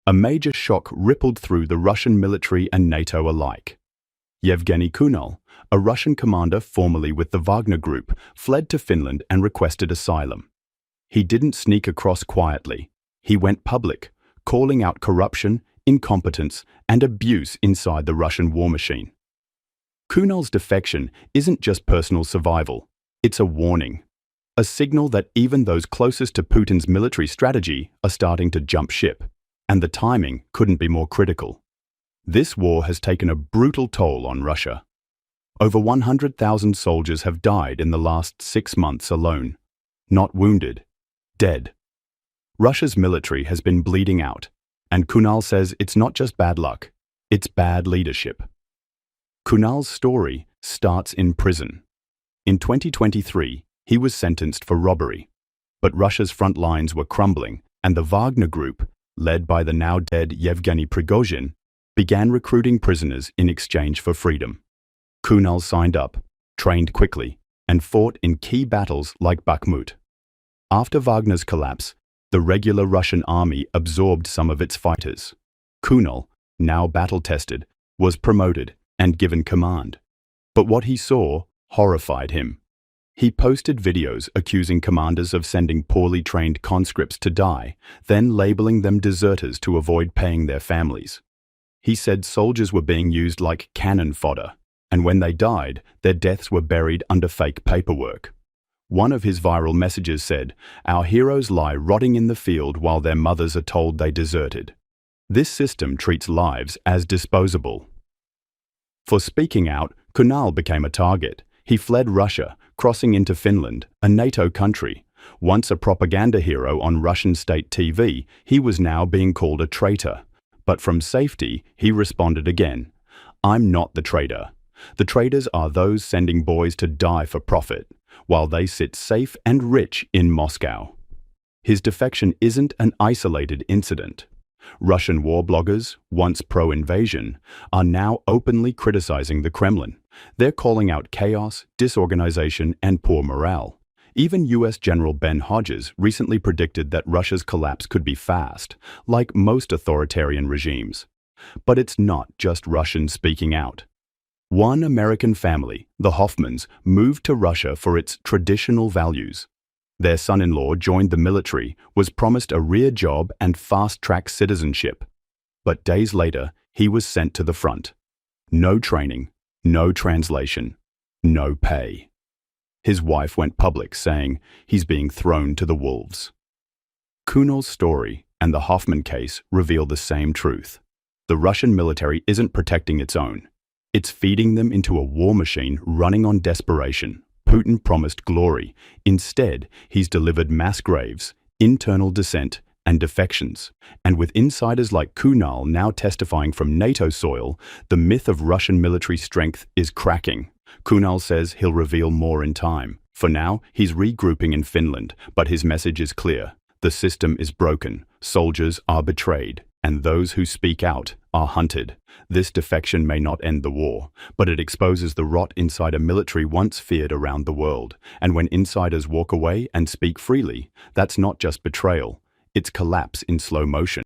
a major shock rippled through the Russian military and NATO alike. Yevgeny Kunal, a Russian commander formerly with the Wagner Group, fled to Finland and requested asylum. He didn't sneak across quietly. He went public, calling out corruption, incompetence, and abuse inside the Russian war machine. Kunal's defection isn't just personal survival, it's a warning. A signal that even those closest to Putin's military strategy are starting to jump ship, and the timing couldn't be more critical. This war has taken a brutal toll on Russia. Over 100,000 soldiers have died in the last 6 months alone. Not wounded, dead. Russia's military has been bleeding out, and Kunal says it's not just bad luck, it's bad leadership. Kunal's story starts in prison. In 2023, he was sentenced for robbery, but Russia's front lines were crumbling, and the Wagner Group, led by the now-dead Yevgeny Prigozhin, began recruiting prisoners in exchange for freedom. Kunal signed up, trained quickly, and fought in key battles like Bakhmut. After Wagner's collapse, the regular Russian army absorbed some of its fighters. Kunal, now battle-tested, was promoted and given command. But what he saw horrified him. He posted videos accusing commanders of sending poorly trained conscripts to die, then labeling them deserters to avoid paying their families. He said soldiers were being used like cannon fodder, and when they died, their deaths were buried under fake paperwork. One of his viral messages said, "Our heroes lie rotting in the field while their mothers are told they deserted." This system treats lives as disposable. For speaking out, Kunal became a target. He fled Russia, crossing into Finland, a NATO country. Once a propaganda hero on Russian state TV, he was now being called a traitor. But from safety, he responded again, "I'm not the traitor. The traitors are those sending boys to die for profit, while they sit safe and rich in Moscow." His defection isn't an isolated incident. Russian war bloggers, once pro-invasion, are now openly criticizing the Kremlin. They're calling out chaos, disorganization, and poor morale. Even US General Ben Hodges recently predicted that Russia's collapse could be fast, like most authoritarian regimes. But it's not just Russians speaking out. One American family, the Hoffmans, moved to Russia for its traditional values. Their son-in-law joined the military, was promised a rear job and fast-track citizenship. But days later, he was sent to the front. No training, no translation, no pay. His wife went public saying he's being thrown to the wolves. Kunal's story and the Hoffman case reveal the same truth. The Russian military isn't protecting its own. It's feeding them into a war machine running on desperation. Putin promised glory. Instead, he's delivered mass graves, internal dissent, and defections. And with insiders like Kunal now testifying from NATO soil, the myth of Russian military strength is cracking. Kunal says he'll reveal more in time. For now, he's regrouping in Finland, but his message is clear. The system is broken, soldiers are betrayed, and those who speak out are hunted. This defection may not end the war, but it exposes the rot inside a military once feared around the world. And when insiders walk away and speak freely, that's not just betrayal, it's collapse in slow motion.